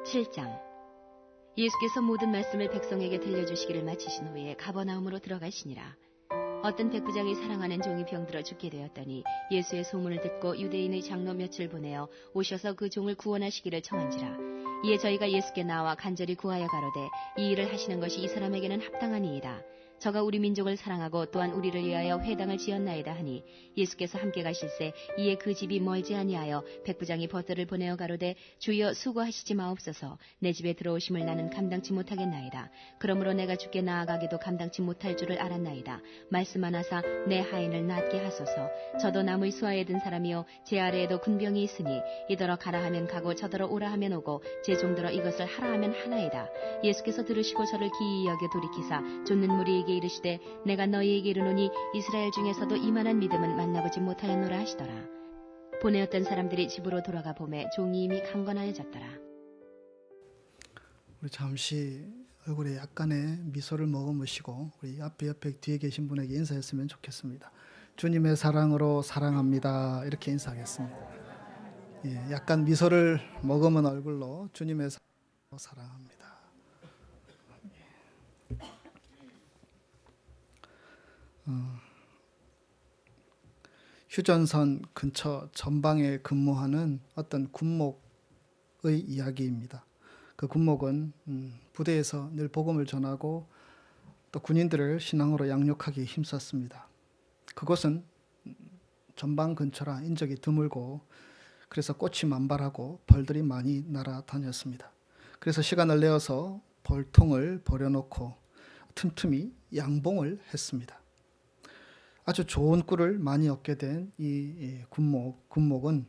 7장. 예수께서 모든 말씀을 백성에게 들려주시기를 마치신 후에 가버나움으로 들어가시니라. 어떤 백부장이 사랑하는 종이 병들어 죽게 되었더니 예수의 소문을 듣고 유대인의 장로 몇을 보내어 오셔서 그 종을 구원하시기를 청한지라. 이에 저희가 예수께 나와 간절히 구하여 가로되 이 일을 하시는 것이 이 사람에게는 합당하니이다. 저가 우리 민족을 사랑하고 또한 우리를 위하여 회당을 지었나이다 하니 예수께서 함께 가실새 이에 그 집이 멀지 아니하여 백부장이 벗들을 보내어 가로되 주여 수고하시지 마옵소서. 내 집에 들어오심을 나는 감당치 못하겠나이다. 그러므로 내가 주께 나아가기도 감당치 못할 줄을 알았나이다. 말씀하나사 내 하인을 낫게 하소서. 저도 남의 수하에 든 사람이요 제 아래에도 군병이 있으니 이더러 가라 하면 가고 저더러 오라 하면 오고 제 종들어 이것을 하라 하면 하나이다. 예수께서 들으시고 저를 기이히 여겨 돌이키사 쫓는 무리에게 이르시되 내가 너희에게 이르노니 이스라엘 중에서도 이만한 믿음은 만나보지 못하였노라 하시더라. 보내었던 사람들이 집으로 돌아가 보매 종이 이미 강건하여졌더라. 우리 잠시 얼굴에 약간의 미소를 머금으시고 우리 옆에 뒤에 계신 분에게 인사했으면 좋겠습니다. 주님의 사랑으로 사랑합니다. 이렇게 인사하겠습니다. 예, 약간 미소를 머금은 얼굴로 주님의 사랑으로 사랑합니다. 휴전선 근처 전방에 근무하는 어떤 군목의 이야기입니다. 그 군목은 부대에서 늘 복음을 전하고 또 군인들을 신앙으로 양육하기에 힘썼습니다. 그곳은 전방 근처라 인적이 드물고 그래서 꽃이 만발하고 벌들이 많이 날아다녔습니다. 그래서 시간을 내어서 벌통을 버려놓고 틈틈이 양봉을 했습니다. 아주 좋은 꿀을 많이 얻게 된 이 군목은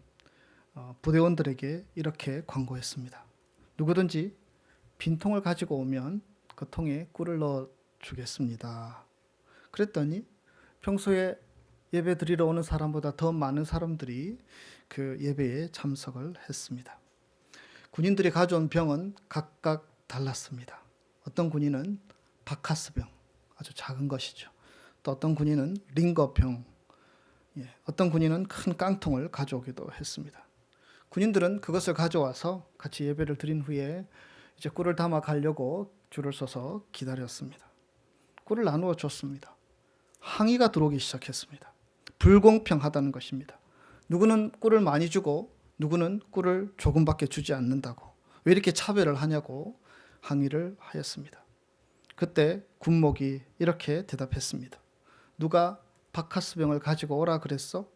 부대원들에게 이렇게 광고했습니다. 누구든지 빈통을 가지고 오면 그 통에 꿀을 넣어 주겠습니다. 그랬더니 평소에 예배 드리러 오는 사람보다 더 많은 사람들이 그 예배에 참석을 했습니다. 군인들이 가져온 병은 각각 달랐습니다. 어떤 군인은 바카스병, 아주 작은 것이죠. 또 어떤 군인은 링거병, 어떤 군인은 큰 깡통을 가져오기도 했습니다. 군인들은 그것을 가져와서 같이 예배를 드린 후에 이제 꿀을 담아 가려고 줄을 서서 기다렸습니다. 꿀을 나누어 줬습니다. 항의가 들어오기 시작했습니다. 불공평하다는 것입니다. 누구는 꿀을 많이 주고 누구는 꿀을 조금밖에 주지 않는다고, 왜 이렇게 차별을 하냐고 항의를 하였습니다. 그때 군목이 이렇게 대답했습니다. 누가 바카스병을 가지고 오라 그랬어?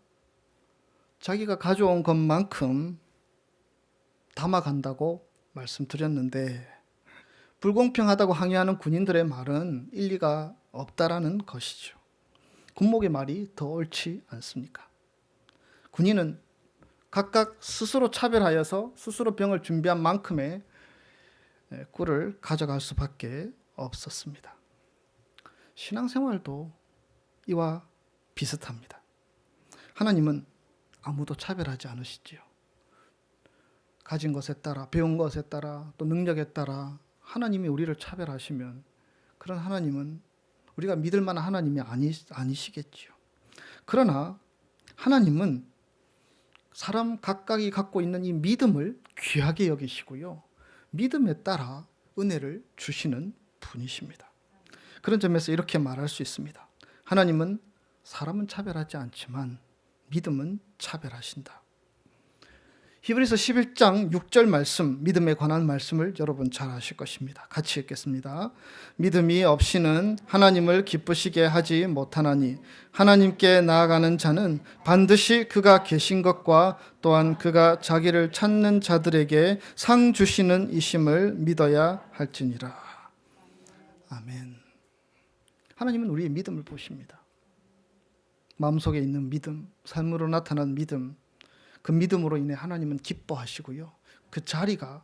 자기가 가져온 것만큼 담아간다고 말씀드렸는데 불공평하다고 항의하는 군인들의 말은 일리가 없다라는 것이죠. 군목의 말이 더 옳지 않습니까? 군인은 각각 스스로 차별하여서 스스로 병을 준비한 만큼의 꿀을 가져갈 수밖에 없었습니다. 신앙생활도 이와 비슷합니다. 하나님은 아무도 차별하지 않으시지요. 가진 것에 따라, 배운 것에 따라, 또 능력에 따라 하나님이 우리를 차별하시면 그런 하나님은 우리가 믿을 만한 하나님이 아니시겠지요. 그러나 하나님은 사람 각각이 갖고 있는 이 믿음을 귀하게 여기시고요. 믿음에 따라 은혜를 주시는 분이십니다. 그런 점에서 이렇게 말할 수 있습니다. 하나님은 사람은 차별하지 않지만 믿음은 차별하신다. 히브리서 11장 6절 말씀, 믿음에 관한 말씀을 여러분 잘 아실 것입니다. 같이 읽겠습니다. 믿음이 없이는 하나님을 기쁘시게 하지 못하나니 하나님께 나아가는 자는 반드시 그가 계신 것과 또한 그가 자기를 찾는 자들에게 상 주시는 이심을 믿어야 할지니라. 아멘. 하나님은 우리의 믿음을 보십니다. 마음속에 있는 믿음, 삶으로 나타난 믿음, 그 믿음으로 인해 하나님은 기뻐하시고요. 그 자리가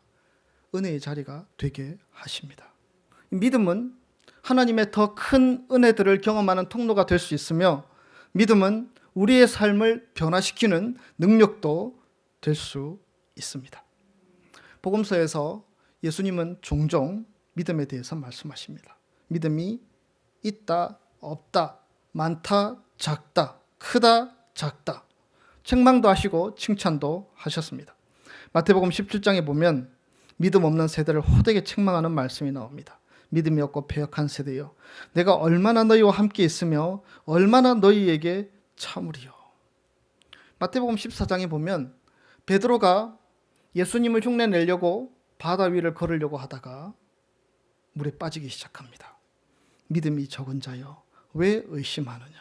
은혜의 자리가 되게 하십니다. 믿음은 하나님의 더 큰 은혜들을 경험하는 통로가 될 수 있으며 믿음은 우리의 삶을 변화시키는 능력도 될 수 있습니다. 복음서에서 예수님은 종종 믿음에 대해서 말씀하십니다. 믿음이 있다, 없다, 많다, 작다, 크다, 작다. 책망도 하시고 칭찬도 하셨습니다. 마태복음 17장에 보면 믿음 없는 세대를 호되게 책망하는 말씀이 나옵니다. 믿음이 없고 패역한 세대여, 내가 얼마나 너희와 함께 있으며 얼마나 너희에게 참으리요. 마태복음 14장에 보면 베드로가 예수님을 흉내내려고 바다 위를 걸으려고 하다가 물에 빠지기 시작합니다. 믿음이 적은 자여 왜 의심하느냐.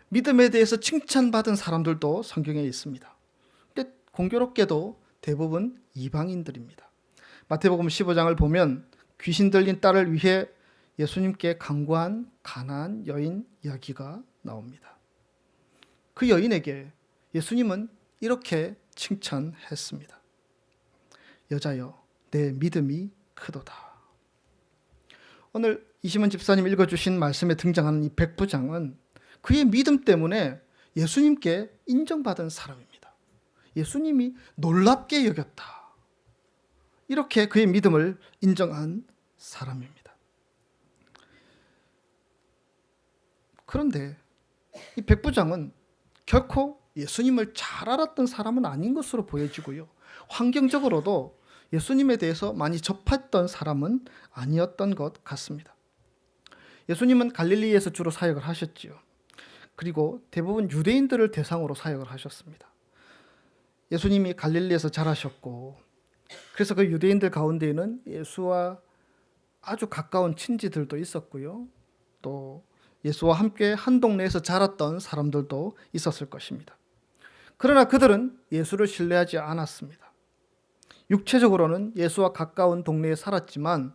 믿음에 대해서 칭찬받은 사람들도 성경에 있습니다. 근데 공교롭게도 대부분 이방인들입니다. 마태복음 15장을 보면 귀신 들린 딸을 위해 예수님께 간구한 가나안 여인 이야기가 나옵니다. 그 여인에게 예수님은 이렇게 칭찬했습니다. 여자여, 내 믿음이 크도다. 오늘 이시문 집사님 읽어주신 말씀에 등장하는 이 백부장은 그의 믿음 때문에 예수님께 인정받은 사람입니다. 예수님이 놀랍게 여겼다. 이렇게 그의 믿음을 인정한 사람입니다. 그런데 이 백부장은 결코 예수님을 잘 알았던 사람은 아닌 것으로 보여지고요. 환경적으로도 예수님에 대해서 많이 접했던 사람은 아니었던 것 같습니다. 예수님은 갈릴리에서 주로 사역을 하셨지요. 그리고 대부분 유대인들을 대상으로 사역을 하셨습니다. 예수님이 갈릴리에서 자라셨고, 그래서 그 유대인들 가운데에는 예수와 아주 가까운 친지들도 있었고요. 또 예수와 함께 한 동네에서 자랐던 사람들도 있었을 것입니다. 그러나 그들은 예수를 신뢰하지 않았습니다. 육체적으로는 예수와 가까운 동네에 살았지만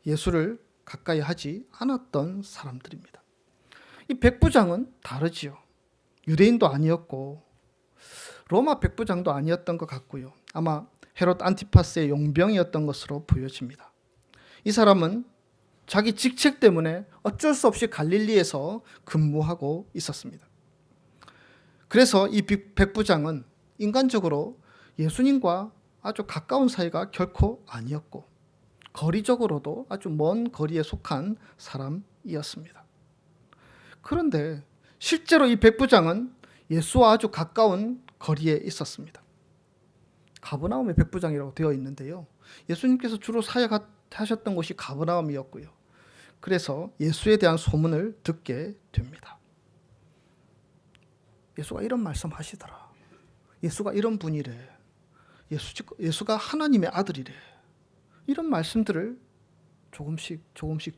예수를 가까이 하지 않았던 사람들입니다. 이 백부장은 다르지요. 유대인도 아니었고 로마 백부장도 아니었던 것 같고요. 아마 헤롯 안티파스의 용병이었던 것으로 보여집니다. 이 사람은 자기 직책 때문에 어쩔 수 없이 갈릴리에서 근무하고 있었습니다. 그래서 이 백부장은 인간적으로 예수님과 아주 가까운 사이가 결코 아니었고 거리적으로도 아주 먼 거리에 속한 사람이었습니다. 그런데 실제로 이 백부장은 예수와 아주 가까운 거리에 있었습니다. 가버나움의 백부장이라고 되어 있는데요. 예수님께서 주로 사역하셨던 곳이 가버나움이었고요. 그래서 예수에 대한 소문을 듣게 됩니다. 예수가 이런 말씀하시더라. 예수가 이런 분이래. 예수가 하나님의 아들이래. 이런 말씀들을 조금씩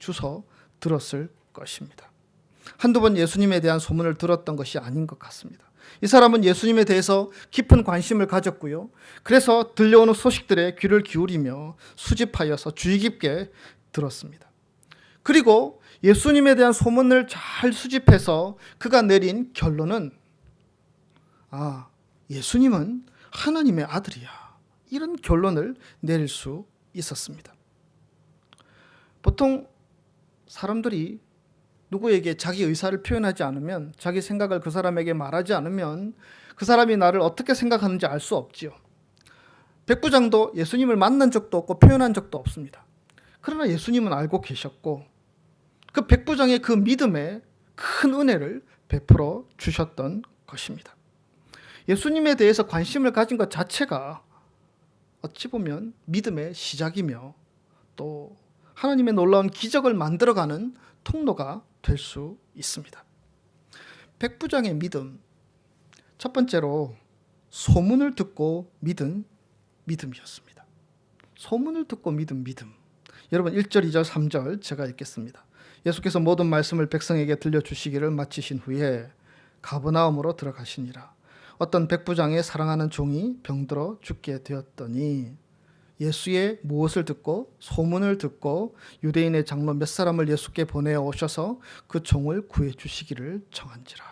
주워 들었을 것입니다. 한두 번 예수님에 대한 소문을 들었던 것이 아닌 것 같습니다. 이 사람은 예수님에 대해서 깊은 관심을 가졌고요. 그래서 들려오는 소식들에 귀를 기울이며 수집하여서 주의 깊게 들었습니다. 그리고 예수님에 대한 소문을 잘 수집해서 그가 내린 결론은 예수님은 하나님의 아들이야. 이런 결론을 내릴 수 있었습니다. 보통 사람들이 누구에게 자기 의사를 표현하지 않으면, 자기 생각을 그 사람에게 말하지 않으면 그 사람이 나를 어떻게 생각하는지 알 수 없지요. 백부장도 예수님을 만난 적도 없고 표현한 적도 없습니다. 그러나 예수님은 알고 계셨고 그 백부장의 그 믿음에 큰 은혜를 베풀어 주셨던 것입니다. 예수님에 대해서 관심을 가진 것 자체가 어찌 보면 믿음의 시작이며 또 하나님의 놀라운 기적을 만들어가는 통로가 될 수 있습니다. 백부장의 믿음, 첫 번째로 소문을 듣고 믿은 믿음이었습니다. 소문을 듣고 믿은 믿음. 여러분 1절, 2절, 3절 제가 읽겠습니다. 예수께서 모든 말씀을 백성에게 들려주시기를 마치신 후에 가버나움으로 들어가시니라. 어떤 백부장의 사랑하는 종이 병들어 죽게 되었더니 예수의 무엇을 듣고 소문을 듣고 유대인의 장로 몇 사람을 예수께 보내어 오셔서 그 종을 구해 주시기를 청한지라.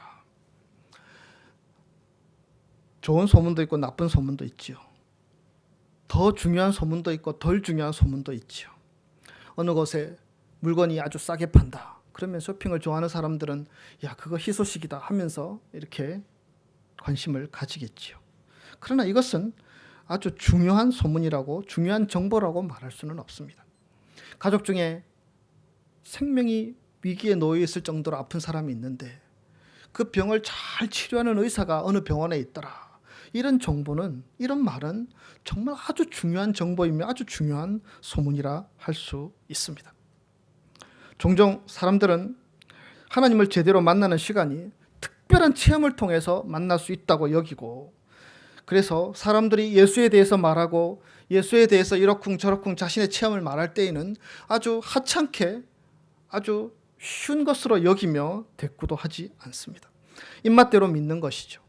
좋은 소문도 있고 나쁜 소문도 있지요. 더 중요한 소문도 있고 덜 중요한 소문도 있지요. 어느 곳에 물건이 아주 싸게 판다. 그러면 쇼핑을 좋아하는 사람들은 야, 그거 희소식이다 하면서 이렇게 관심을 가지겠지요. 그러나 이것은 아주 중요한 소문이라고, 중요한 정보라고 말할 수는 없습니다. 가족 중에 생명이 위기에 놓여 있을 정도로 아픈 사람이 있는데 그 병을 잘 치료하는 의사가 어느 병원에 있더라. 이런 정보는, 이런 말은 정말 아주 중요한 정보이며 아주 중요한 소문이라 할 수 있습니다. 종종 사람들은 하나님을 제대로 만나는 시간이 특별한 체험을 통해서 만날 수 있다고 여기고, 그래서 사람들이 예수에 대해서 말하고 예수에 대해서 이러쿵저러쿵 자신의 체험을 말할 때에는 아주 하찮게 아주 쉬운 것으로 여기며 대꾸도 하지 않습니다. 입맛대로 믿는 것이죠.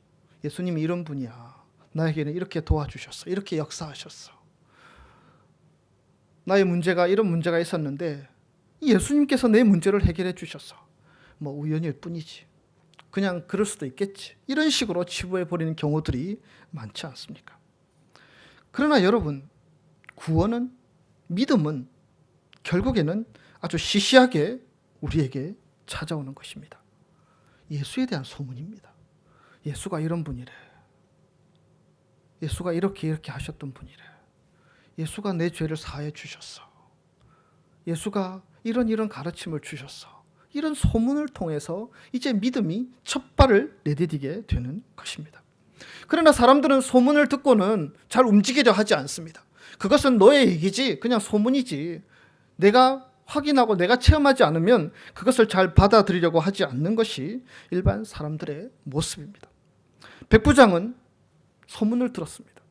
예수님이 이런 분이야. 나에게는 이렇게 도와주셨어. 이렇게 역사하셨어. 나의 문제가 이런 문제가 있었는데 예수님께서 내 문제를 해결해 주셨어. 뭐 우연일 뿐이지. 그냥 그럴 수도 있겠지. 이런 식으로 치부해 버리는 경우들이 많지 않습니까? 그러나 여러분, 구원은, 믿음은 결국에는 아주 시시하게 우리에게 찾아오는 것입니다. 예수에 대한 소문입니다. 예수가 이런 분이래. 예수가 이렇게 하셨던 분이래. 예수가 내 죄를 사해 주셨어. 예수가 이런 가르침을 주셨어. 이런 소문을 통해서 이제 믿음이 첫 발을 내디디게 되는 것입니다. 그러나 사람들은 소문을 듣고는 잘 움직이려 하지 않습니다. 그것은 너의 얘기지, 그냥 소문이지. 내가 확인하고 내가 체험하지 않으면 그것을 잘 받아들이려고 하지 않는 것이 일반 사람들의 모습입니다. 백부장은 소문을 들었습니다.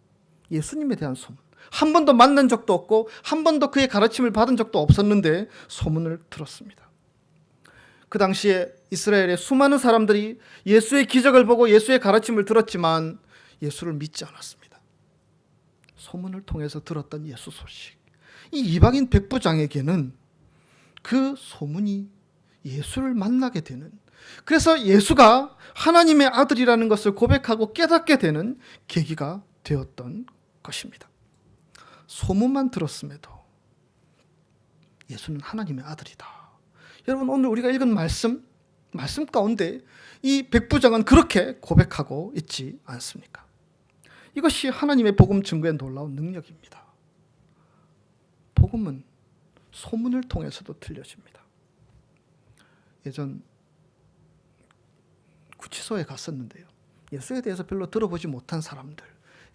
예수님에 대한 소문. 한 번도 만난 적도 없고 한 번도 그의 가르침을 받은 적도 없었는데 소문을 들었습니다. 그 당시에 이스라엘의 수많은 사람들이 예수의 기적을 보고 예수의 가르침을 들었지만 예수를 믿지 않았습니다. 소문을 통해서 들었던 예수 소식. 이 이방인 백부장에게는 그 소문이 예수를 만나게 되는, 그래서 예수가 하나님의 아들이라는 것을 고백하고 깨닫게 되는 계기가 되었던 것입니다. 소문만 들었음에도 예수는 하나님의 아들이다. 여러분, 오늘 우리가 읽은 말씀 가운데 이 백부장은 그렇게 고백하고 있지 않습니까? 이것이 하나님의 복음 증거의 놀라운 능력입니다. 복음은 소문을 통해서도 들려집니다. 예전 구치소에 갔었는데요. 예수에 대해서 별로 들어보지 못한 사람들,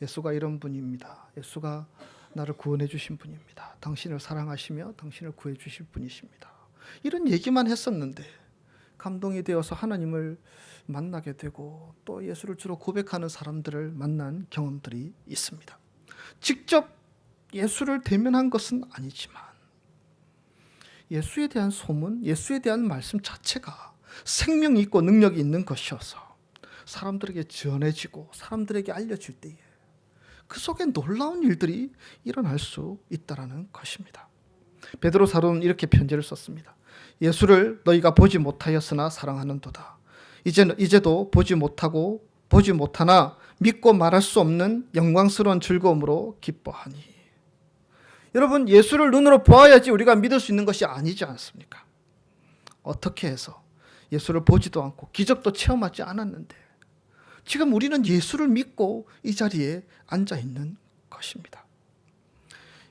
예수가 이런 분입니다. 예수가 나를 구원해 주신 분입니다. 당신을 사랑하시며 당신을 구해 주실 분이십니다. 이런 얘기만 했었는데 감동이 되어서 하나님을 만나게 되고 또 예수를 주로 고백하는 사람들을 만난 경험들이 있습니다. 직접 예수를 대면한 것은 아니지만 예수에 대한 소문, 예수에 대한 말씀 자체가 생명이 있고 능력이 있는 것이어서 사람들에게 전해지고 사람들에게 알려질 때에 그 속에 놀라운 일들이 일어날 수 있다는 것입니다. 베드로 사도는 이렇게 편지를 썼습니다. 예수를 너희가 보지 못하였으나 사랑하는도다. 이제도 보지 못하나 믿고 말할 수 없는 영광스러운 즐거움으로 기뻐하니. 여러분, 예수를 눈으로 보아야지 우리가 믿을 수 있는 것이 아니지 않습니까? 어떻게 해서 예수를 보지도 않고 기적도 체험하지 않았는데 지금 우리는 예수를 믿고 이 자리에 앉아 있는 것입니다.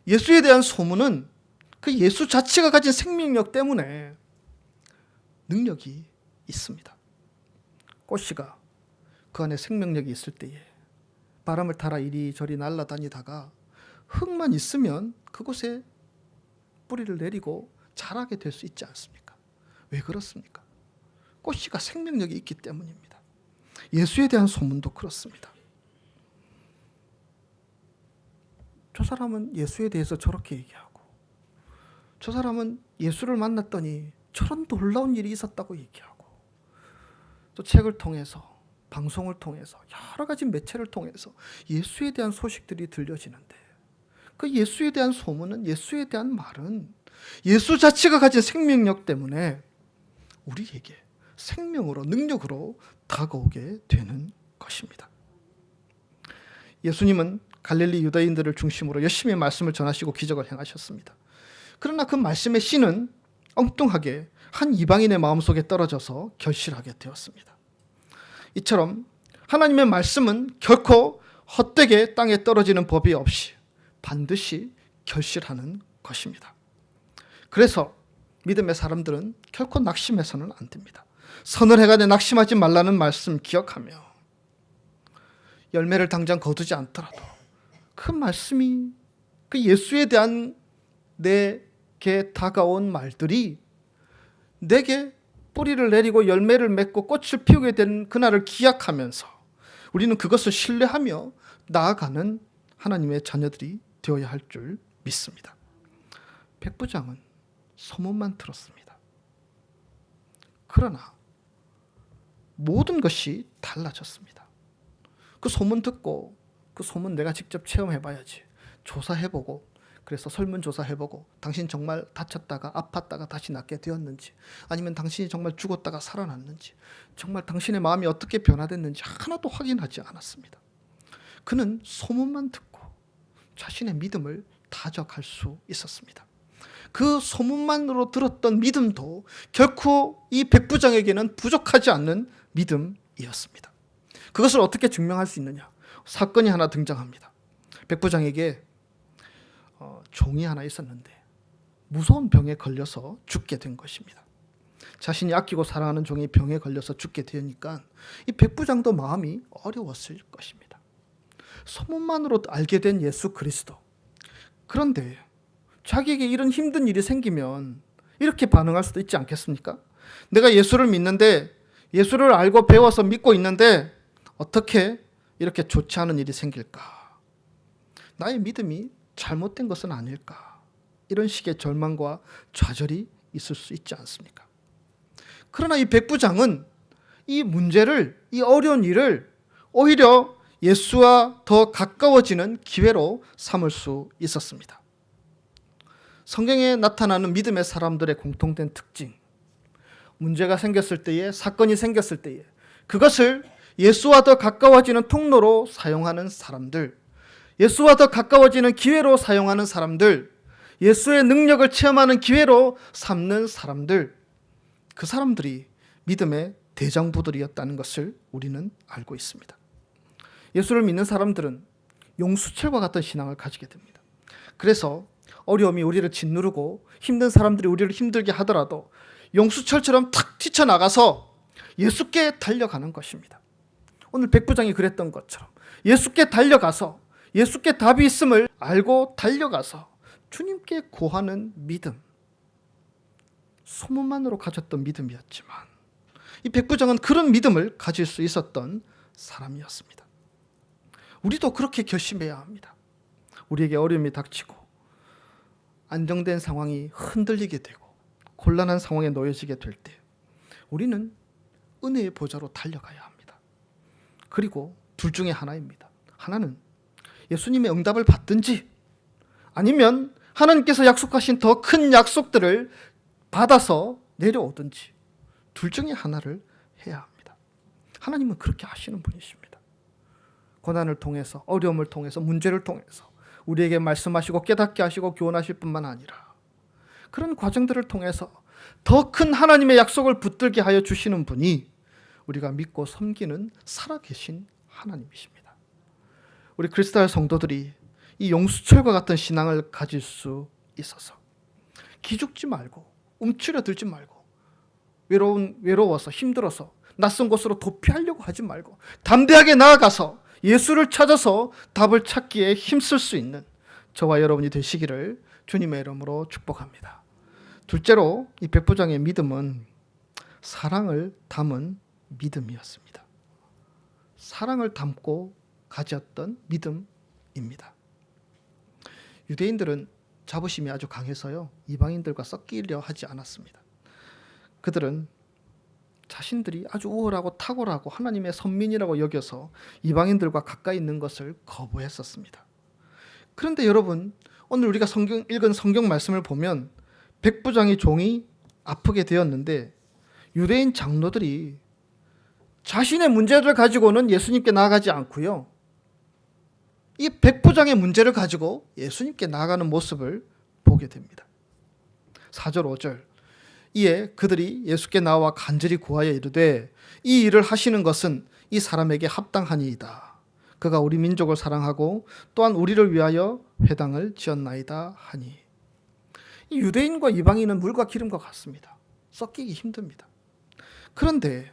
예수에 대한 소문은 그 예수 자체가 가진 생명력 때문에 능력이 있습니다. 꽃씨가 그 안에 생명력이 있을 때에 바람을 타라 이리저리 날아다니다가 흙만 있으면 그곳에 뿌리를 내리고 자라게 될 수 있지 않습니까? 왜 그렇습니까? 꽃씨가 생명력이 있기 때문입니다. 예수에 대한 소문도 그렇습니다. 저 사람은 예수에 대해서 저렇게 얘기하고 저 사람은 예수를 만났더니 저런 놀라운 일이 있었다고 얘기하고 또 책을 통해서 방송을 통해서 여러 가지 매체를 통해서 예수에 대한 소식들이 들려지는데 그 예수에 대한 소문은, 예수에 대한 말은 예수 자체가 가진 생명력 때문에 우리에게 생명으로, 능력으로 다가오게 되는 것입니다. 예수님은 갈릴리 유대인들을 중심으로 열심히 말씀을 전하시고 기적을 행하셨습니다. 그러나 그 말씀의 씨는 엉뚱하게 한 이방인의 마음속에 떨어져서 결실하게 되었습니다. 이처럼 하나님의 말씀은 결코 헛되게 땅에 떨어지는 법이 없이 반드시 결실하는 것입니다. 그래서 믿음의 사람들은 결코 낙심해서는 안 됩니다. 선을 행하되 낙심하지 말라는 말씀 기억하며 열매를 당장 거두지 않더라도 그 말씀이, 그 예수에 대한 내게 다가온 말들이 내게 뿌리를 내리고 열매를 맺고 꽃을 피우게 된 그날을 기약하면서 우리는 그것을 신뢰하며 나아가는 하나님의 자녀들이 되어야 할 줄 믿습니다. 백부장은 소문만 들었습니다. 그러나 모든 것이 달라졌습니다. 그 소문 듣고 그 소문 내가 직접 체험해봐야지, 조사해보고, 그래서 설문조사해보고 당신 정말 다쳤다가 아팠다가 다시 낫게 되었는지, 아니면 당신이 정말 죽었다가 살아났는지, 정말 당신의 마음이 어떻게 변화됐는지 하나도 확인하지 않았습니다. 그는 소문만 듣고 자신의 믿음을 다져갈 수 있었습니다. 그 소문만으로 들었던 믿음도 결코 이 백부장에게는 부족하지 않는 믿음이었습니다. 그것을 어떻게 증명할 수 있느냐? 사건이 하나 등장합니다. 백부장에게 종이 하나 있었는데 무서운 병에 걸려서 죽게 된 것입니다. 자신이 아끼고 사랑하는 종이 병에 걸려서 죽게 되니까 이 백부장도 마음이 어려웠을 것입니다. 소문만으로 알게 된 예수 그리스도. 그런데 자기에게 이런 힘든 일이 생기면 이렇게 반응할 수도 있지 않겠습니까? 내가 예수를 믿는데, 예수를 알고 배워서 믿고 있는데 어떻게 이렇게 좋지 않은 일이 생길까? 나의 믿음이 잘못된 것은 아닐까? 이런 식의 절망과 좌절이 있을 수 있지 않습니까? 그러나 이 백부장은 이 문제를, 이 어려운 일을 오히려 예수와 더 가까워지는 기회로 삼을 수 있었습니다. 성경에 나타나는 믿음의 사람들의 공통된 특징, 문제가 생겼을 때에, 사건이 생겼을 때에 그것을 예수와 더 가까워지는 통로로 사용하는 사람들, 예수와 더 가까워지는 기회로 사용하는 사람들, 예수의 능력을 체험하는 기회로 삼는 사람들, 그 사람들이 믿음의 대장부들이었다는 것을 우리는 알고 있습니다. 예수를 믿는 사람들은 용수철과 같은 신앙을 가지게 됩니다. 그래서 어려움이 우리를 짓누르고 힘든 사람들이 우리를 힘들게 하더라도 용수철처럼 탁 튀쳐나가서 예수께 달려가는 것입니다. 오늘 백부장이 그랬던 것처럼 예수께 달려가서, 예수께 답이 있음을 알고 달려가서 주님께 구하는 믿음, 소문만으로 가졌던 믿음이었지만 이 백부장은 그런 믿음을 가질 수 있었던 사람이었습니다. 우리도 그렇게 결심해야 합니다. 우리에게 어려움이 닥치고 안정된 상황이 흔들리게 되고 곤란한 상황에 놓여지게 될 때 우리는 은혜의 보좌로 달려가야 합니다. 그리고 둘 중에 하나입니다. 하나는 예수님의 응답을 받든지, 아니면 하나님께서 약속하신 더 큰 약속들을 받아서 내려오든지, 둘 중에 하나를 해야 합니다. 하나님은 그렇게 하시는 분이십니다. 고난을 통해서, 어려움을 통해서, 문제를 통해서 우리에게 말씀하시고 깨닫게 하시고 교훈하실 뿐만 아니라 그런 과정들을 통해서 더 큰 하나님의 약속을 붙들게 하여 주시는 분이 우리가 믿고 섬기는 살아계신 하나님이십니다. 우리 그리스도의 성도들이 이 용수철과 같은 신앙을 가질 수 있어서 기죽지 말고, 움츠려들지 말고, 외로워서 힘들어서 낯선 곳으로 도피하려고 하지 말고 담대하게 나아가서 예수를 찾아서 답을 찾기에 힘쓸 수 있는 저와 여러분이 되시기를 주님의 이름으로 축복합니다. 둘째로 이 백부장의 믿음은 사랑을 담은 믿음이었습니다. 사랑을 담고 가졌던 믿음입니다. 유대인들은 자부심이 아주 강해서요, 이방인들과 섞이려 하지 않았습니다. 그들은 자신들이 아주 우월하고 탁월하고 하나님의 선민이라고 여겨서 이방인들과 가까이 있는 것을 거부했었습니다. 그런데 여러분, 오늘 우리가 읽은 성경 말씀을 보면 백부장의 종이 아프게 되었는데 유대인 장로들이 자신의 문제를 가지고는 예수님께 나아가지 않고요, 이 백부장의 문제를 가지고 예수님께 나아가는 모습을 보게 됩니다. 4절 5절, 이에 그들이 예수께 나와 간절히 구하여 이르되 이 일을 하시는 것은 이 사람에게 합당하니이다. 그가 우리 민족을 사랑하고 또한 우리를 위하여 회당을 지었나이다 하니. 이 유대인과 이방인은 물과 기름과 같습니다. 섞이기 힘듭니다. 그런데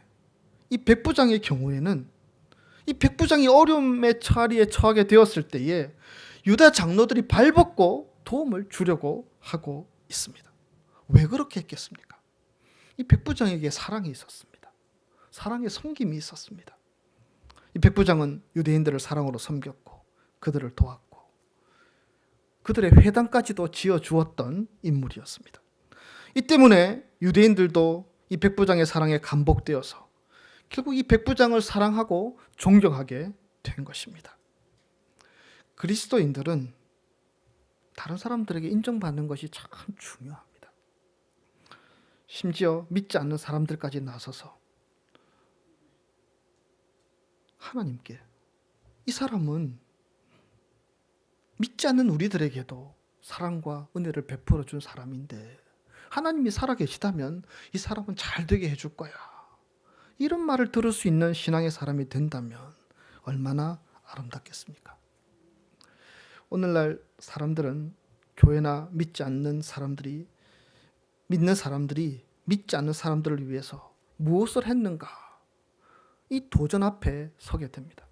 이 백부장의 경우에는 이 백부장이 어려움의 자리에 처하게 되었을 때에 유다 장로들이 발벗고 도움을 주려고 하고 있습니다. 왜 그렇게 했겠습니까? 이 백부장에게 사랑이 있었습니다. 사랑의 섬김이 있었습니다. 이 백부장은 유대인들을 사랑으로 섬겼고 그들을 도왔고 그들의 회당까지도 지어주었던 인물이었습니다. 이 때문에 유대인들도 이 백부장의 사랑에 감복되어서 결국 이 백부장을 사랑하고 존경하게 된 것입니다. 그리스도인들은 다른 사람들에게 인정받는 것이 참 중요합니다. 심지어 믿지 않는 사람들까지 나서서 하나님께 이 사람은 믿지 않는 우리들에게도 사랑과 은혜를 베풀어 준 사람인데 하나님이 살아계시다면 이 사람은 잘 되게 해줄 거야. 이런 말을 들을 수 있는 신앙의 사람이 된다면 얼마나 아름답겠습니까? 오늘날 사람들은 교회나 믿지 않는 사람들이 믿는 사람들이 믿지 않는 사람들을 위해서 무엇을 했는가? 이 도전 앞에 서게 됩니다.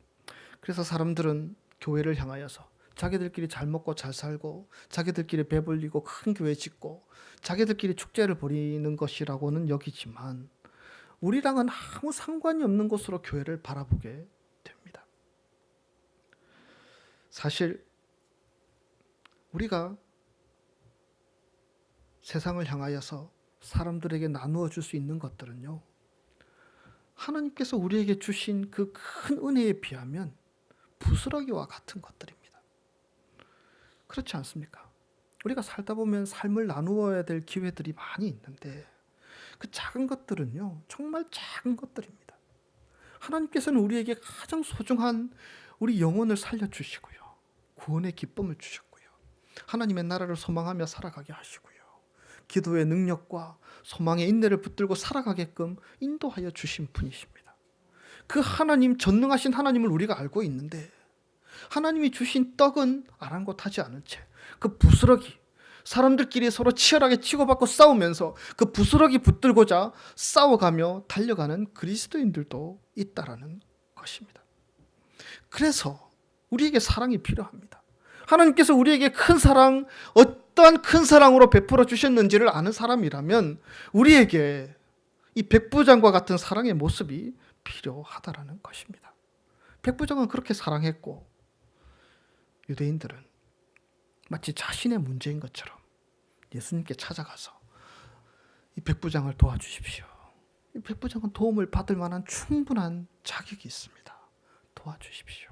그래서 사람들은 교회를 향하여서 자기들끼리 잘 먹고 잘 살고 자기들끼리 배불리고 큰 교회 짓고 자기들끼리 축제를 벌이는 것이라고는 여기지만 우리랑은 아무 상관이 없는 곳으로 교회를 바라보게 됩니다. 사실 우리가 세상을 향하여서 사람들에게 나누어 줄 수 있는 것들은요, 하나님께서 우리에게 주신 그 큰 은혜에 비하면 부스러기와 같은 것들입니다. 그렇지 않습니까? 우리가 살다 보면 삶을 나누어야 될 기회들이 많이 있는데 그 작은 것들은요, 정말 작은 것들입니다. 하나님께서는 우리에게 가장 소중한 우리 영혼을 살려주시고요, 구원의 기쁨을 주셨고요, 하나님의 나라를 소망하며 살아가게 하시고요, 기도의 능력과 소망의 인내를 붙들고 살아가게끔 인도하여 주신 분이십니다. 그 하나님, 전능하신 하나님을 우리가 알고 있는데 하나님이 주신 떡은 아랑곳하지 않은 채 그 부스러기, 사람들끼리 서로 치열하게 치고받고 싸우면서 그 부스러기 붙들고자 싸워가며 달려가는 그리스도인들도 있다라는 것입니다. 그래서 우리에게 사랑이 필요합니다. 하나님께서 우리에게 큰 사랑, 어떠한 큰 사랑으로 베풀어 주셨는지를 아는 사람이라면 우리에게 이 백부장과 같은 사랑의 모습이 필요하다라는 것입니다. 백부장은 그렇게 사랑했고 유대인들은 마치 자신의 문제인 것처럼 예수님께 찾아가서 이 백부장을 도와주십시오. 이 백부장은 도움을 받을 만한 충분한 자격이 있습니다. 도와주십시오.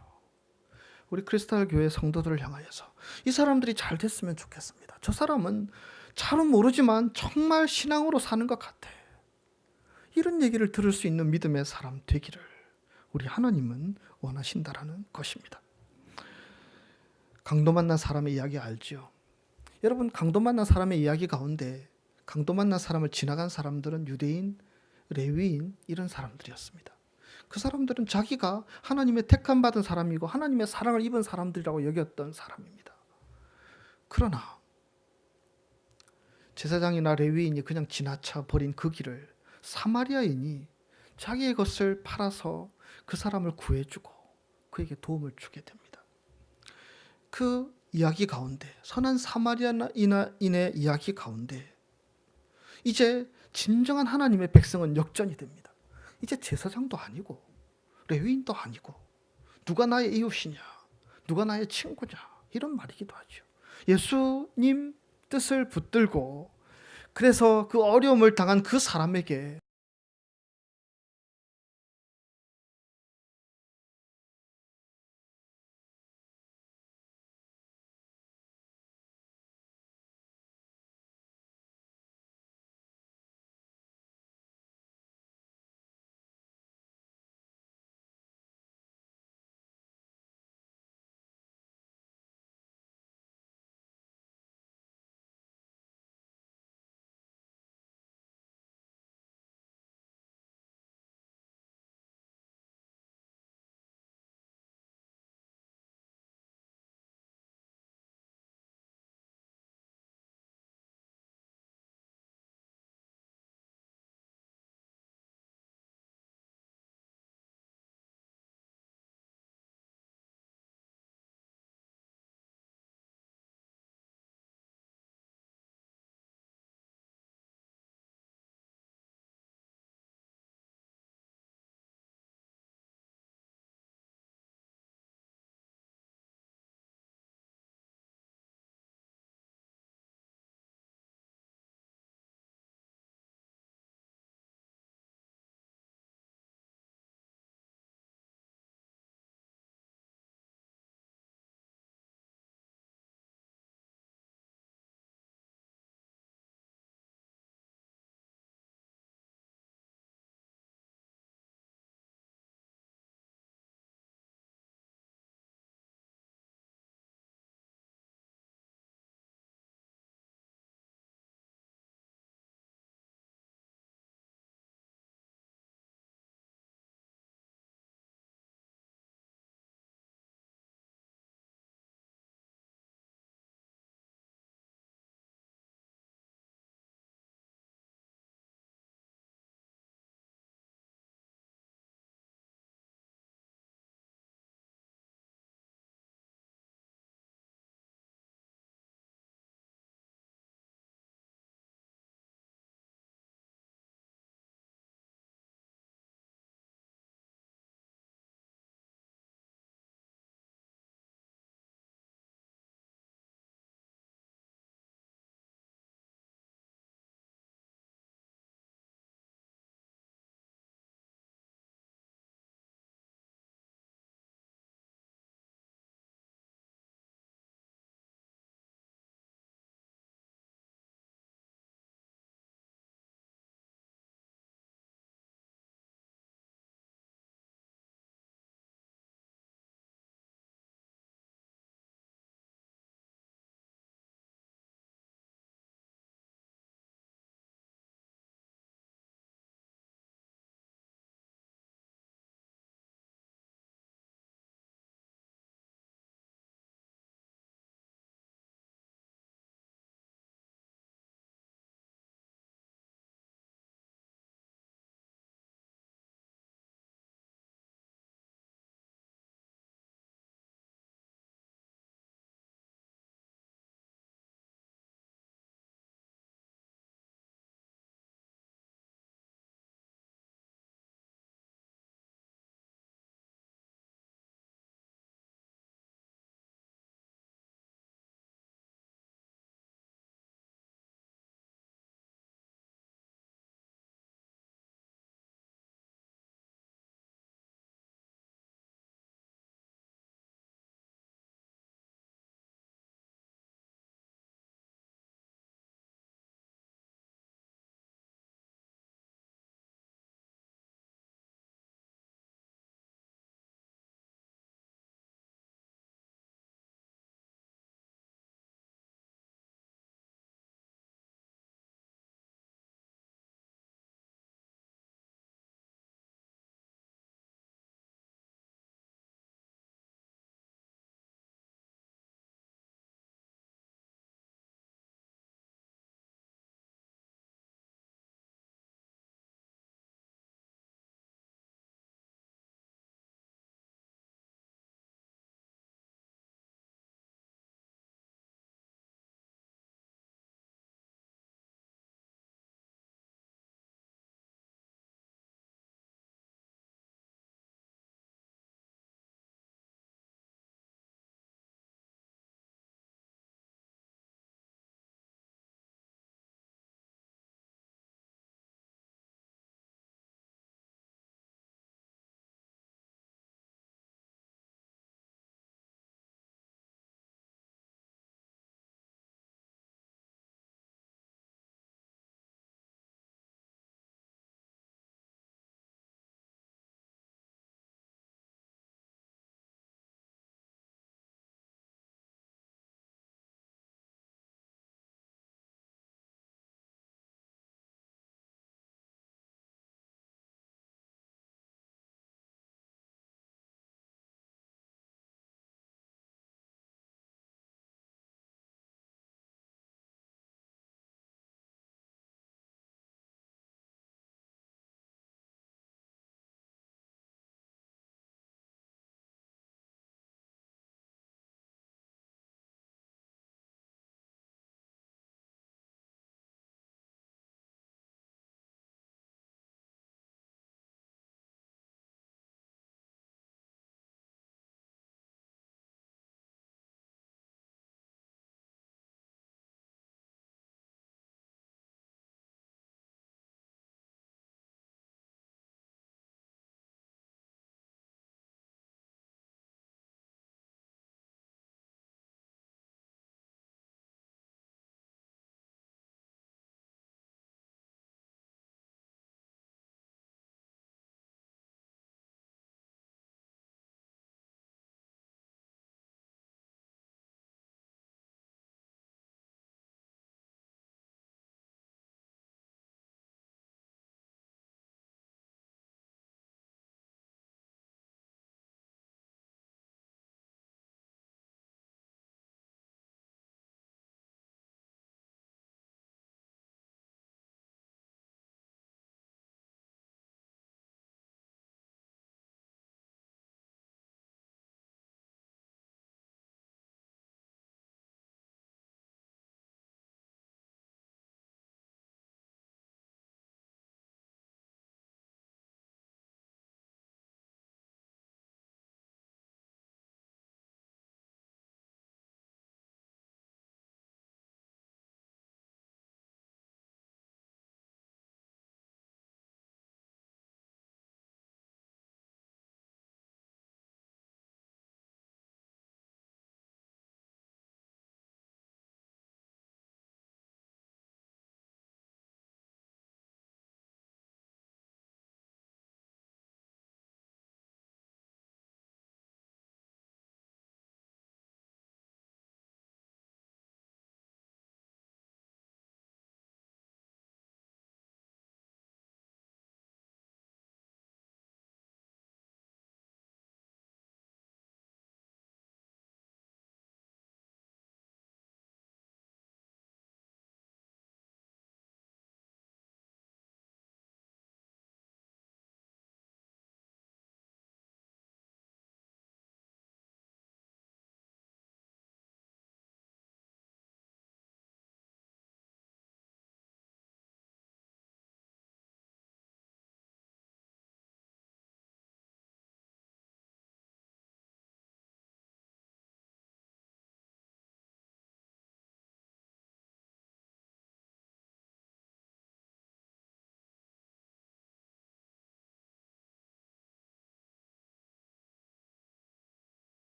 우리 크리스탈 교회 성도들을 향하여서 이 사람들이 잘 됐으면 좋겠습니다. 저 사람은 잘은 모르지만 정말 신앙으로 사는 것 같아. 이런 얘기를 들을 수 있는 믿음의 사람 되기를 우리 하나님은 원하신다라는 것입니다. 강도 만난 사람의 이야기 알지요? 여러분, 강도 만난 사람의 이야기 가운데 강도 만난 사람을 지나간 사람들은 유대인, 레위인 이런 사람들이었습니다. 그 사람들은 자기가 하나님의 택함 받은 사람이고 하나님의 사랑을 입은 사람들이라고 여겼던 사람입니다. 그러나 제사장이나 레위인이 그냥 지나쳐 버린 그 길을 사마리아인이 자기의 것을 팔아서 그 사람을 구해주고 그에게 도움을 주게 됩니다. 그 이야기 가운데, 선한 사마리아인의 이야기 가운데 이제 진정한 하나님의 백성은 역전이 됩니다. 이제 제사장도 아니고 레위인도 아니고 누가 나의 이웃이냐, 누가 나의 친구냐, 이런 말이기도 하죠. 예수님 뜻을 붙들고 그래서 그 어려움을 당한 그 사람에게